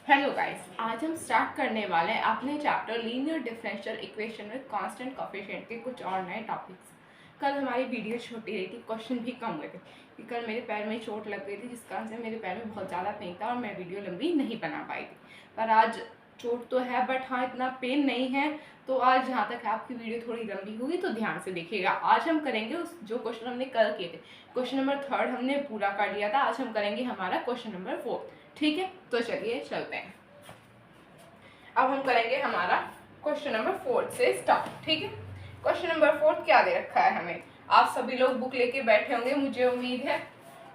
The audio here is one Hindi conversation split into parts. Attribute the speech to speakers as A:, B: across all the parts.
A: हेलो गाइस, आज हम स्टार्ट करने वाले हैं अपने chapter linear differential equation with constant coefficient के कुछ और नए टॉपिक्स। कल हमारी वीडियो छोटी रही थी, क्वेश्चन भी कम हुए थे कि कल मेरे पैर में चोट लग गई थी, जिस कारण से मेरे पैर में बहुत ज़्यादा पेन था और मैं वीडियो लंबी नहीं बना पाई थी। पर आज चोट तो है बट हाँ इतना पेन नहीं है, तो आज जहाँ तक है आपकी वीडियो थोड़ी लंबी होगी तो ध्यान से देखिएगा। आज हम करेंगे उस जो क्वेश्चन हमने कल किए थे। क्वेश्चन नंबर 3 हमने पूरा कर लिया था, आज हम करेंगे हमारा क्वेश्चन नंबर 4। ठीक है, तो चलिए चलते हैं। अब हम करेंगे हमारा क्वेश्चन नंबर 4 से स्टार्ट। ठीक है, क्वेश्चन नंबर 4 क्या दे रखा है हमें? आप सभी लोग बुक लेके बैठे होंगे, मुझे उम्मीद है।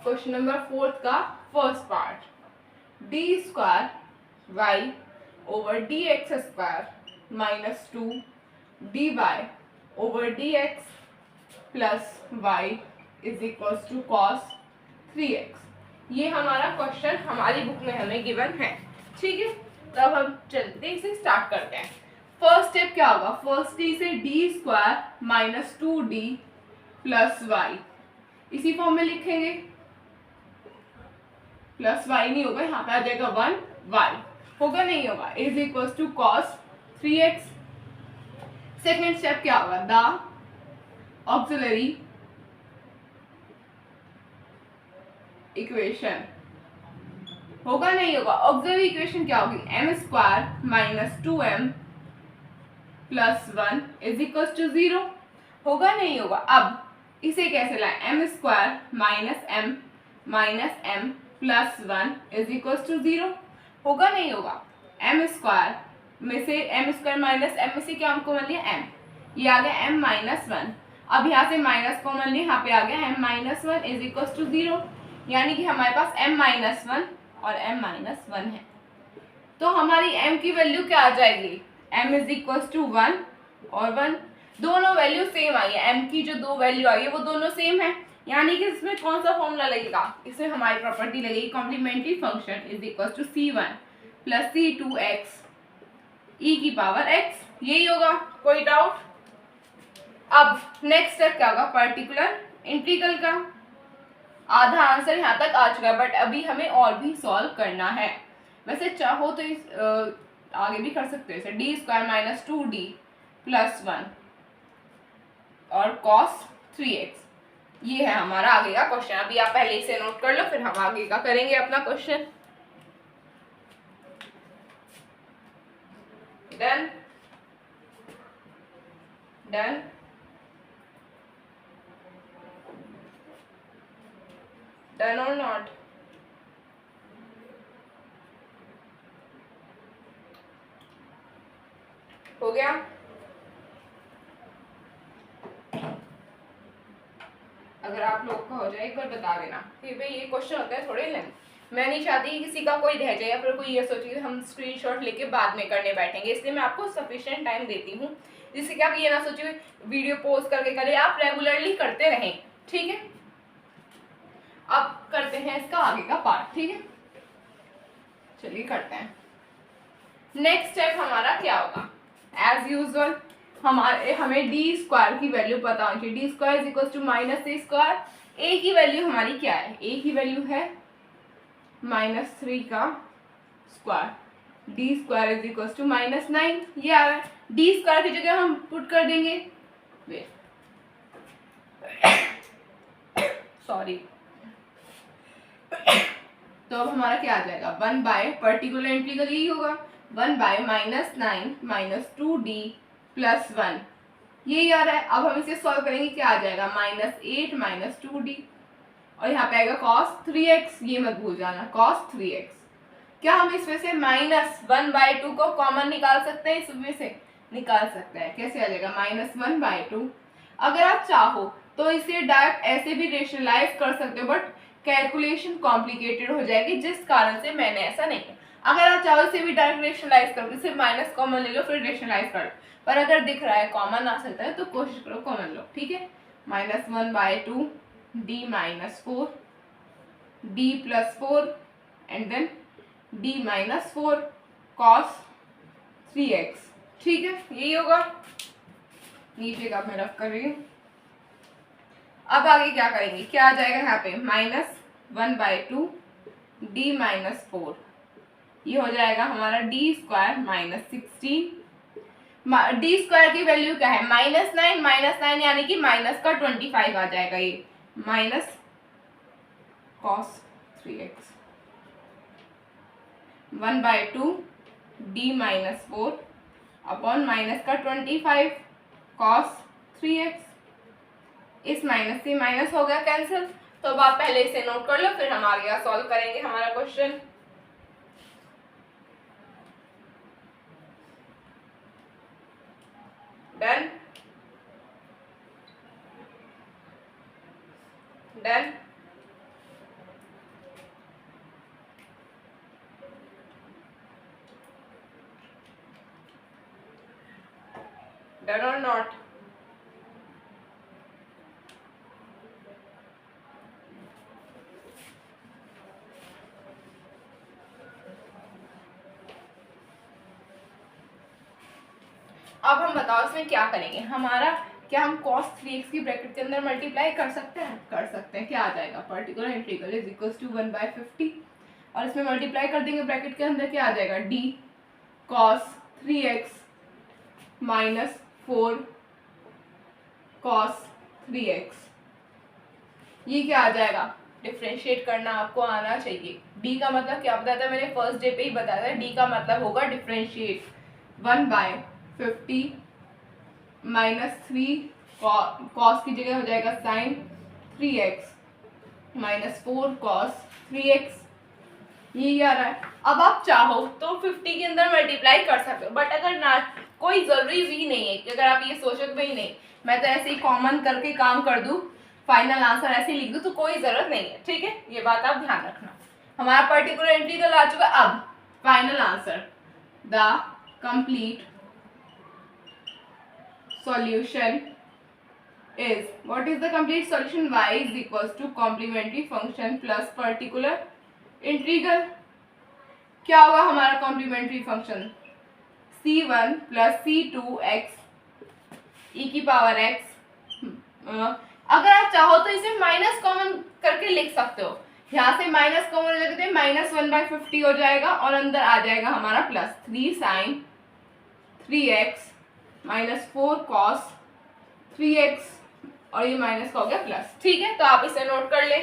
A: क्वेश्चन नंबर 4 का first part, D square Y over D X square minus 2 D Y over D X plus Y is equal to cos 3x। ये हमारा क्वेश्चन हमारी बुक में हमें गिवन है। ठीक है, तब हम चलते इसे स्टार्ट करते हैं। फर्स्ट स्टेप क्या होगा? फर्स्ट डी से D square minus 2d plus Y, इसी फॉर्म में लिखेंगे। प्लस वाई नहीं होगा, यहाँ पे आ जाएगा 1y, होगा नहीं होगा, is equal to cos 3x। Second step क्या होगा? द ऑक्सिलरी इक्वेशन, होगा नहीं होगा, ऑक्सिलरी इक्वेशन क्या होगी? m square minus 2m plus 1 is equal to 0, होगा नहीं होगा। अब इसे कैसे लाएं? m square minus m plus 1 is equal to 0, होगा नहीं होगा। m स्क्वायर में से m स्क्वायर माइनस m में से क्या हमको मिल लिया? m, ये आ गया m माइनस 1। अब यहाँ से माइनस कॉमन लिया, यहाँ पे आ गया m minus 1 is equal to 0, यानी कि हमारे पास m माइनस 1 और m माइनस 1 है। तो हमारी m की वैल्यू क्या आ जाएगी? m इज इक्वल टू 1 और 1, दोनों वैल्यू सेम आई है। m की जो दो वैल्यू आई है वो दोनों सेम है, यानी कि इसमें कौन सा फॉर्मूला लगेगा? इसमें हमारी प्रॉपर्टी लगेगी complementary function is equal to c1 plus c2x e की पावर x, यही होगा। कोई डाउट? अब नेक्स्ट स्टेप क्या होगा? पर्टिकुलर इंटीग्रल का। आधा आंसर यहाँ तक आ चुका है, बट अभी हमें और भी सॉल्व करना है। वैसे चाहो तो इस आगे भी कर सकते हो इसे, D square minus 2d plus 1 और cos 3x, ये है हमारा आगे का क्वेश्चन। अभी आप पहले इसे नोट कर लो, फिर हम आगे का करेंगे अपना क्वेश्चन। डन डन डन और नॉट? हो गया? अगर आप लोग का हो जाए एक बार बता देना। फिर भाई ये क्वेश्चन होता है थोड़े लेंथ, मैं नहीं चाहती कि किसी का कोई रह जाए या फिर कोई ये सोचे हम स्क्रीनशॉट लेके बाद में करने बैठेंगे, इसलिए मैं आपको सफिशिएंट टाइम देती हूँ, जिससे कि आप ये ना सोचिए वीडियो पोस्ट करके करें, आप रेगुलरली करते रहें। ठीक है, अब करते हैं इसका आगे का पार्ट। ठीक है, चलिए करते हैं। नेक्स्ट स्टेप हमारा क्या होगा? एज यूजुअल हमें डी स्क्वायर की वैल्यू पता होनी चाहिए। D square is equal to minus c square. A की वैल्यू हमारी क्या है? ए की वैल्यू है -3 का square, D square is equal to -9, ये आ रहा है। डी स्क्वायर की जगह हम पुट कर देंगे, सॉरी, तो अब हमारा क्या आ जाएगा? 1 बाय पर्टिकुलर इंटीग्रल यही होगा, 1 बाय -9 माइनस 2d प्लस 1, यही आ रहा है। अब हम इसे सॉल्व करेंगे, क्या आ जाएगा? -8 माइनस 2d और यहाँ पे आएगा cos 3x, ये मत भूल जाना, cos 3x। क्या हम इसमें से -1/2 को कॉमन निकाल सकते हैं? इसमें से निकाल सकते हैं। कैसे आ जाएगा? -1/2। अगर आप चाहो तो इसे डायरेक्ट ऐसे भी रेशनलाइज कर सकते हो, बट कैलकुलेशन कॉम्प्लिकेटेड हो जाएगी, जिस कारण से मैंने ऐसा नहीं किया। अगर आप चाहो इसे भी डायरेक्ट रेशनलाइज करो, इसे माइनस कॉमन ले लो फिर रेशनलाइज कर लो, पर अगर दिख रहा है कॉमन आ सकता है तो कोशिश करो कॉमन लो। ठीक है, -1/2 d -4 d + 4 and then d -4 cos 3x। ठीक है, यही होगा। नीचे का मैं रख कर रही हूँ। अब आगे क्या करेंगे? क्या आ जाएगा यहाँ पे? -1/2 d -4 ये हो जाएगा हमारा D square minus 16। D square की वैल्यू क्या है, -9 यानी कि माइनस का 25 आ जाएगा, ये minus cos 3x 1/2 d minus 4 upon minus का 25 cos 3x। इस माइनस से माइनस हो गया कैंसिल। तो अब आप पहले इसे नोट कर लो, फिर हम आगे सॉल्व करेंगे हमारा क्वेश्चन। डन डन डन और नॉट? अब हम बताओ इसमें क्या करेंगे। हमारा क्या हम cos 3x की ब्रैकेट के अंदर मल्टीप्लाई कर सकते हैं? कर सकते हैं। क्या आ जाएगा, particular integral is equal to 1/50 और इसमें मल्टीप्लाई कर देंगे ब्रैकेट के अंदर, क्या आ जाएगा, d cos 3x minus 4 cos 3x। ये क्या आ जाएगा, डिफरेंशिएट करना आपको आना चाहिए। d का मतलब क्या बताया था मैंने, फर्स्ट डे पे ही बताया था, d का मतलब होगा डिफरेंशिएट। 1/50 माइनस 3 cos की जगह हो जाएगा sin 3x minus 4 cos 3x। ये आ रहा है। अब आप चाहो तो 50 के अंदर मल्टीप्लाई कर सकते हो, बट अगर ना, कोई जरूरी भी नहीं है कि अगर आप ये सोचो कि भाई नहीं मैं तो ऐसे ही कॉमन करके काम कर दूं, फाइनल आंसर ऐसे ही लिख दूं, तो कोई जरूरत नहीं है, ठीक है, ये बात आप ध्यान रखना। हमारा पर्टिकुलर इंटीग्रल आ चुका। अब final answer, the complete solution is, what is the complete solution? Y is equals to complementary function plus particular integral। क्या होगा हमारा complementary function, c1 plus c2 x e की पावर x। अगर आप चाहो तो इसे माइनस कॉमन करके लिख सकते हो, यहाँ से माइनस कॉमन लेते हैं, -1/50 हो जाएगा और अंदर आ जाएगा हमारा plus 3 sin 3x minus 4 cos 3x और ये माइनस का हो गया प्लस। ठीक है, तो आप इसे नोट कर ले।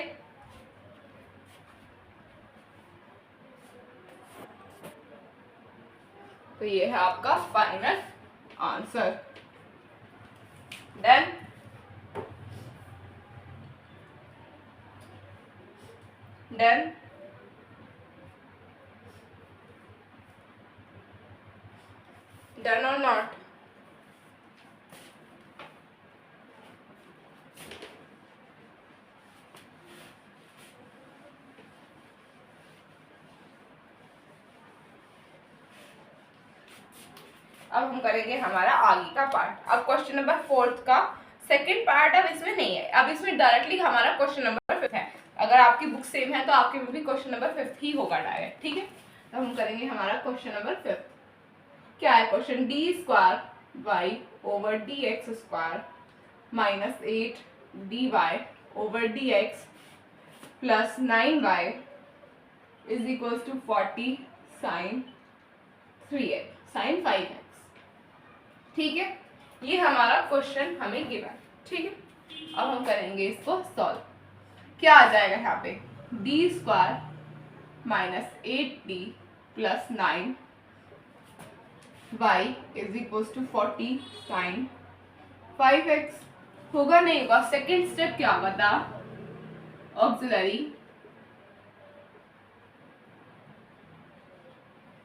A: तो ये है आपका final answer. Done done done और नॉट? अब हम करेंगे हमारा आगे का पार्ट। अब क्वेश्चन नंबर 4 का सेकंड पार्ट अब इसमें नहीं है, अब इसमें डायरेक्टली हमारा क्वेश्चन नंबर 5 है। अगर आपकी बुक सेम है तो आपके में भी क्वेश्चन नंबर 5 ही होगा डायरेक्ट, ठीक है। तो हम करेंगे हमारा क्वेश्चन नंबर 5। क्या है question, D square Y over D X square minus 8 D Y over D X plus 9y is equal to 40 sine 3x sine 5x। ठीक है, ये हमारा क्वेश्चन हमें गिवन, ठीक है। अब हम करेंगे इसको सॉल्व। क्या आ जाएगा यहाँ पे, D square minus 8d plus 9y is equal to 40 sine 5x। होगा नहीं होगा, सेकेंड स्टेप क्या होगा, द ऑक्सिलरी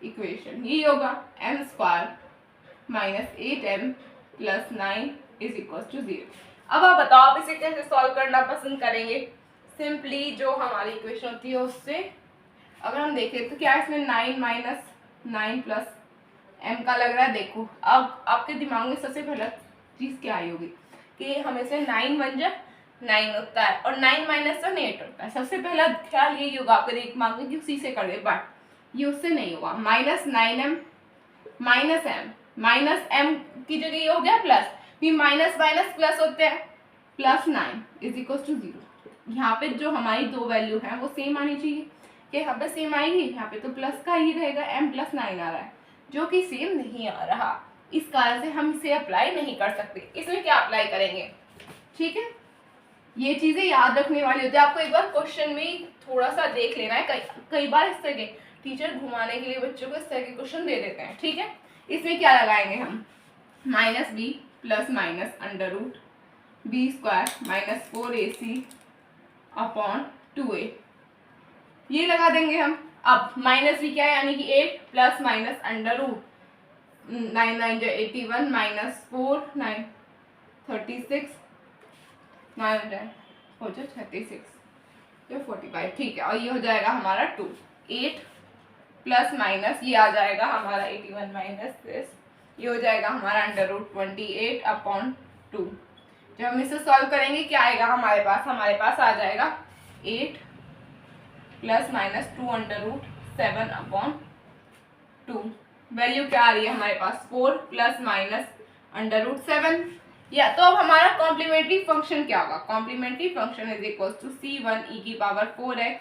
A: इक्वेशन, ये होगा m square minus 8m plus 9 is equal to 0। अब आप बताओ आप इसे कैसे सॉल्व करना पसंद करेंगे। सिंपली जो हमारी इक्वेशन होती है उससे अगर हम देखें तो क्या इसमें 9 माइनस 9 प्लस m का लग रहा है। देखो अब आपके दिमाग में सबसे पहला चीज़ क्या आई होगी कि हमें से 9 बन जाए 9 होता है और 9 माइनस तो 8 होता है। सबसे पहला ख्याल यही होगा आपके दिमाग में कि उसी से कर दे, बट ये उससे नहीं होगा। -9m माइनस m की जगह ये हो गया प्लस, फिर माइनस माइनस प्लस होते हैं, प्लस 9 इज इक्वल टू 0। यहाँ पे जो हमारी दो वैल्यू है वो सेम आनी चाहिए। कि यहाँ पे सेम आएगी, यहाँ पे तो प्लस का ही रहेगा, m + 9 आ रहा है जो कि सेम नहीं आ रहा, इस कारण से हम इसे अप्लाई नहीं कर सकते। इसमें क्या अप्लाई करेंगे, ठीक है, ये चीजें याद रखने वाली होती है। आपको एक बार क्वेश्चन में थोड़ा सा देख लेना है, कई बार इस तरह के टीचर घुमाने के लिए बच्चों को इस तरह के क्वेश्चन दे देते हैं, ठीक है। इसमें क्या लगाएंगे हम, -b + -√b² - 4ac upon 2a, ये लगा देंगे हम। अब -b क्या है, यानी कि 8 + -√, 9 9 जो 81 -4 9 36 9 हो जाए 36 जो 45, ठीक है। और ये हो जाएगा हमारा 2, 8 प्लस माइनस ये आ जाएगा हमारा 81 माइनस दिस, ये हो जाएगा हमारा √28 अपॉन 2। जब हम इसे सॉल्व करेंगे क्या आएगा हमारे पास आ जाएगा 8 + -2 √7 अपॉन 2। वैल्यू क्या आ रही है हमारे पास 4 + -√7। या तो अब हमारा कॉम्प्लीमेंट्री फंक्शन क्या होगा, complementary function is equal to c1e⁴x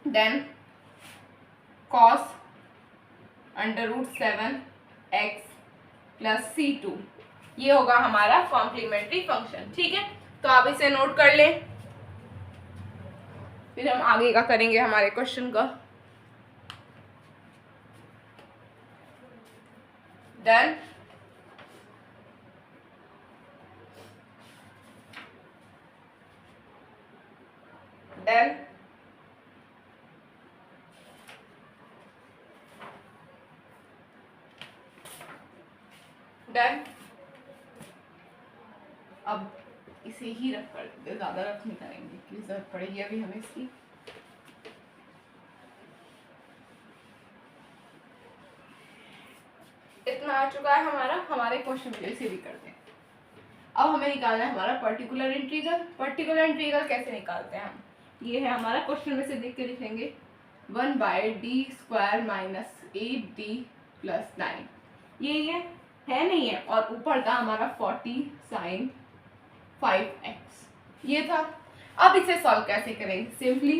A: then cos √7x + c2, ये होगा हमारा कॉम्प्लीमेंट्री फंक्शन, ठीक है। तो आप इसे नोट कर लें, फिर हम आगे का करेंगे हमारे क्वेश्चन का। Done, done, done. अब इसे ही रख कर देते, ज्यादा रख नहीं करेंगे क्योंकि जरूरत पड़ेगी अभी हमें इसकी। इतना आ चुका है हमारे क्वेश्चन को इसे भी करते हैं। अब हमें निकालना है हमारा पर्टिकुलर इंटीग्रल। पर्टिकुलर इंटीग्रल कैसे निकालते हैं हम, ये है हमारा क्वेश्चन में से देख के लिखेंगे 1/d² - 8d + 9, ये है नहीं है, और ऊपर था हमारा 40 sin 5x, ये था। अब इसे सॉल्व कैसे करेंगे, सिंपली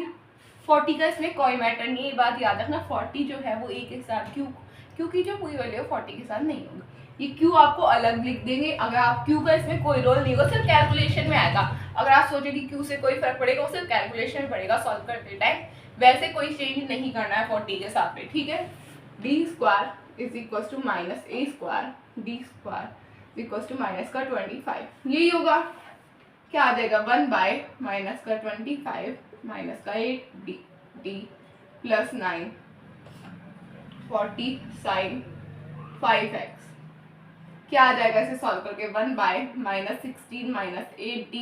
A: 40 का इसमें कोई मैटर नहीं, ये बात याद रखना, 40 जो है वो a के साथ क्योंकि जो पूरी वैल्यू 40 के साथ नहीं होगी, ये q आपको अलग लिख देंगे। अगर आप q का इसमें कोई रोल नहीं होगा, सिर्फ कैलकुलेशन में आएगा। अगर आप सोचे कि q से कोई फर्क पड़ेगा, वो सिर्फ कैलकुलेशन में पड़ेगा सॉल्व करते टाइम, वैसे कोई चेंज नहीं करना है 40 के साथ में, ठीक है। d² = -a² d² = -25, यही होगा। क्या आ जाएगा 1/-25 -8d + 9 40 sin 5x, क्या आ जाएगा इसे सॉल्व करके 1/-16 -8d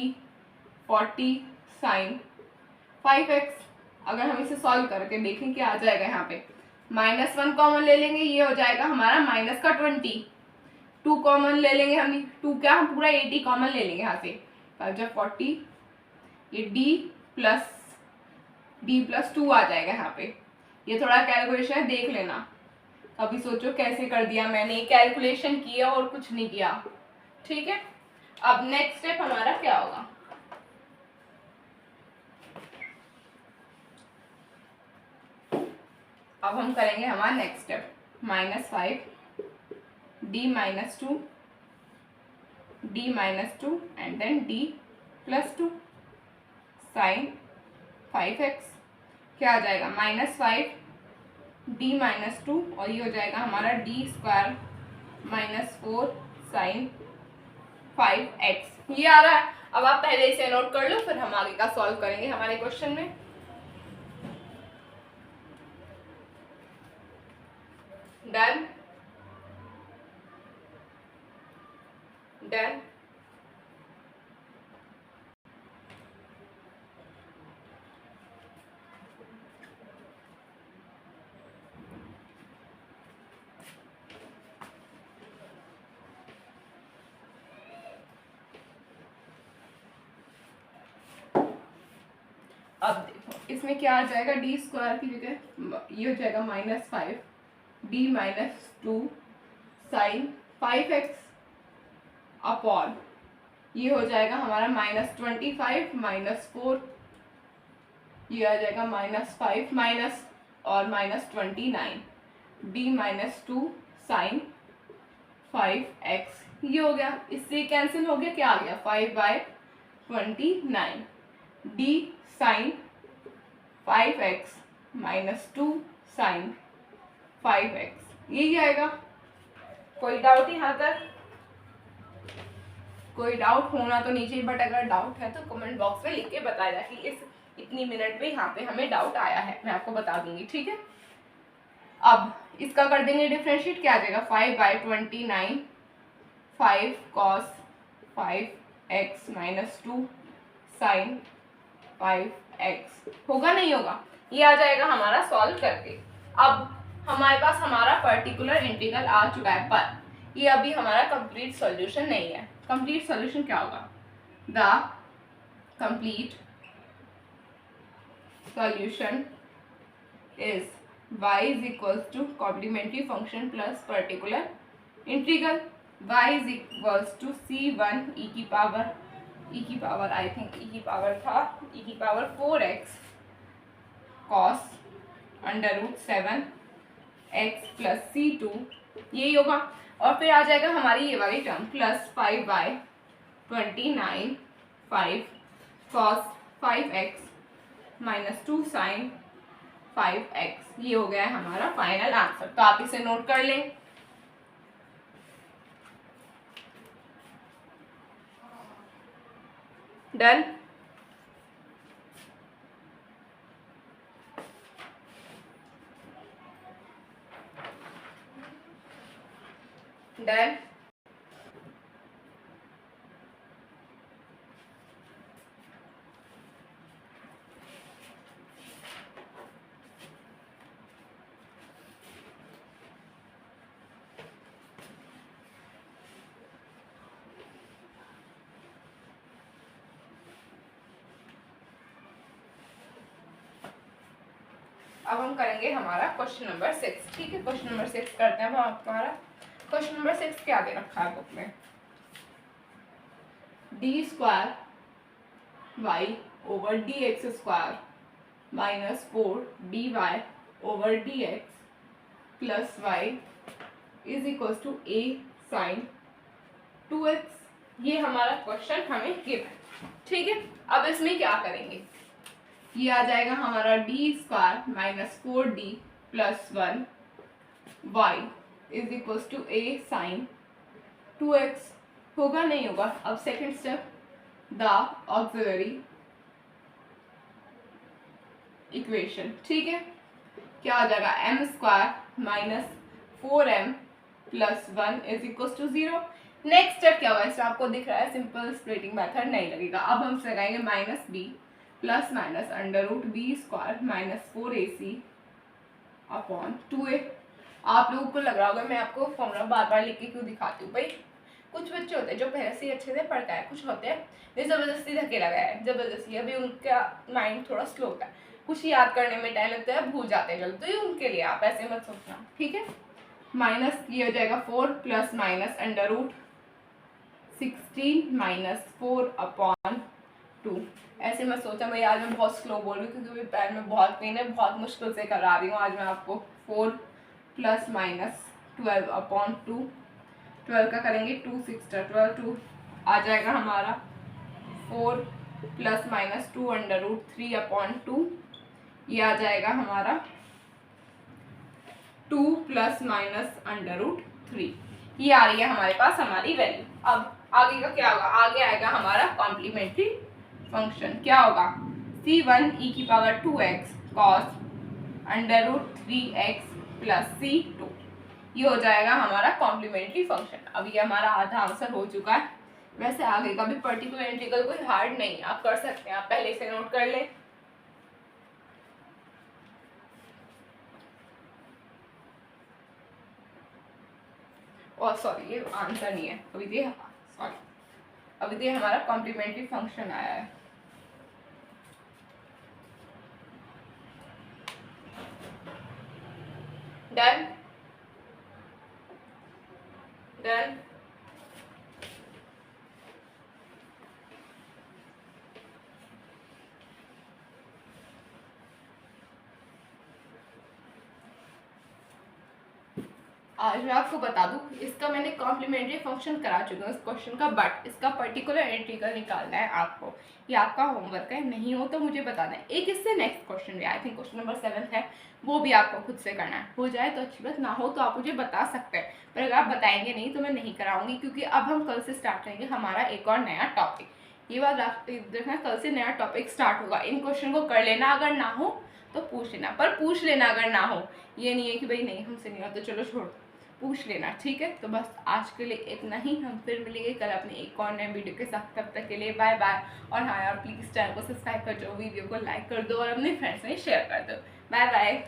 A: 40 sin 5x। अगर हम इसे सॉल्व करके देखें क्या आ जाएगा, यहाँ पे -1 कॉमन ले लेंगे, ये हो जाएगा हमारा -20, 2 कॉमन ले लेंगे हम, 2 क्या, हम पूरा 80 कॉमन ले लेंगे यहाँ से, जब 40 ये d + 2 आ जाएगा यहाँ पे। ये थोड़ा कैलकुलेशन है, देख लेना, अभी सोचो कैसे कर दिया मैंने, कैलकुलेशन किया और कुछ नहीं किया, ठीक है। अब नेक्स्ट स्टेप हमारा क्या होगा, अब हम करेंगे हमारा next step -5 d - 2 and then d + 2 sin 5x, क्या आ जाएगा -5 d - 2 और ये हो जाएगा हमारा d² - 4 sin 5x, ये आ रहा है। अब आप पहले इसे नोट कर लो, फिर हम आगे का सॉल्व करेंगे हमारे क्वेश्चन में। डन, डन, अब देखो इसमें क्या आ जाएगा, d² की जगह ये हो जाएगा -5 d - 2 sin 5x अपॉन ये हो जाएगा हमारा -25 - 4 ये आ जाएगा -5 माइनस और -29 d -2 साइन 5x, ये हो गया। इससे कैंसिल हो गया, क्या आ गया 5/29 d sign 5x -2 sign 5x, यही आएगा। कोई डाउट यहाँ तक? कोई डाउट होना तो नीचे, बट अगर डाउट है तो कमेंट बॉक्स में लिख के बताया कि इस इतनी मिनट में यहाँ पे हमें डाउट आया है, मैं आपको बता दूंगी, ठीक है। अब इसका कर देंगे डिफरेंशिएट, क्या आ जाएगा 5/29 5 cos 5x -2 साइन 5x, होगा नहीं होगा? ये आ जाएगा हमारा सॉल्व करके। अब हमारे पास हमारा पर्टिकुलर इंटीग्रल आ चुका है, पर ये अभी हमारा कंप्लीट सॉल्यूशन नहीं है। कंप्लीट सॉल्यूशन क्या होगा? The complete solution is y is equals to complementary function plus particular integral, y is equals to c1 e की पावर आई थिंक e की पावर था e की power 4x cos √7 x plus c2, यही होगा। और फिर आ जाएगा हमारी ये वाली term plus 5/29 5 cos 5x -2 sign 5x, ये हो गया है हमारा फाइनल आंसर। तो आप इसे नोट कर लें। डन। डन। अब हम करेंगे हमारा क्वेश्चन नंबर 6, ठीक है। क्वेश्चन नंबर 6 करते हैं। हमारा क्वेश्चन नंबर 6 क्या दे रखा है बुक में? d square y over dx square -4 dy over dx plus y is equal to a sine 2x, ये हमारा क्वेश्चन हमें गिवन है, ठीक है। अब इसमें क्या करेंगे? ये आ जाएगा हमारा D square -4d plus 1 y is equal to a sine 2x, होगा नहीं होगा? अब second step, the auxiliary equation, ठीक है। क्या आ जाएगा? m square -4m plus 1 is equal to 0। Next step क्या होगा? इसमें आपको दिख रहा है सिंपल स्प्लिटिंग मेथड नहीं लगेगा। अब हम लगाएंगे -b plus minus √b square -4ac upon 2a। आप लोगों को लग रहा होगा मैं आपको फॉर्मूला बार बार लिख के क्यों दिखाती हूँ भाई। कुछ बच्चे होते हैं जो पहले से ही अच्छे से पढ़ता है, कुछ होते हैं जो जबरदस्ती धकेला गया है, जबरदस्ती, अभी उनका माइंड थोड़ा स्लो होता है, कुछ याद करने में टाइम लगता है, भूल जाते हैं जल्दी, तो ये उनके लिए आप ऐसे मत सोचना, ठीक है। माइनस ये हो जाएगा 4 प्लस माइनस √16 -4 अपॉन 2। ऐसे मैं सोचा भाई आज मैं बहुत स्लो बोल रही हूँ क्योंकि पैर में बहुत पेन है, बहुत मुश्किल से करा रही हूँ आज मैं आपको। 4 प्लस माइनस 12 अपॉन 2, 12 का करेंगे 2 6 12 2 आ जाएगा हमारा 4 प्लस माइनस 2 √3 अपॉन 2, ये आ जाएगा हमारा 2 प्लस माइनस √3, ये आ रही है हमारे पास हमारी वैल्यू। अब आगे का क्या होगा? आगे आएगा हमारा कॉम्प्लीमेंट्री फंक्शन, क्या होगा? c1 e की power 2x cos √3x plus c2, ये हो जाएगा हमारा कॉम्प्लीमेंट्री फंक्शन। अब ये हमारा आधा आंसर हो चुका है। वैसे आगे का भी पर्टिकुलर इंटीग्रल कोई हार्ड नहीं है, आप कर सकते हैं, आप पहले से नोट कर लें। और सॉरी ये आंसर नहीं है, अभी ये हमारा कॉम्प्लीमेंट्री फंक्शन आया है। डन। डन। आज मैं आपको बता दूं, इसका मैंने कॉम्प्लीमेंट्री फंक्शन करा चुका हूँ इस क्वेश्चन का, बट इसका पर्टिकुलर इंटीग्रल निकालना है आपको। ये आपका होमवर्क है, नहीं हो तो मुझे बताना है। एक इससे नेक्स्ट क्वेश्चन भी, आई थिंक क्वेश्चन नंबर 7 है, वो भी आपको खुद से करना है। हो जाए तो अच्छी बात, ना हो तो आप मुझे बता सकते हैं, पर अगर आप बताएंगे नहीं तो मैं नहीं कराऊंगी, क्योंकि अब हम कल से स्टार्ट करेंगे हमारा एक और नया टॉपिक। ये बात देखना, कल से नया टॉपिक स्टार्ट होगा। इन क्वेश्चन को कर लेना, अगर ना हो तो पूछ लेना, पर पूछ लेना अगर ना हो। ये नहीं है कि भाई नहीं हमसे नहीं हो तो चलो छोड़, पूछ लेना, ठीक है। तो बस आज के लिए इतना ही, हम फिर मिलेंगे कल अपने एक और नए वीडियो के साथ। तब तक के लिए बाय बाय। और हाँ यार, प्लीज़ चैनल को सब्सक्राइब कर दो, वीडियो को लाइक कर दो और अपने फ्रेंड्स में शेयर कर दो। Bye bye.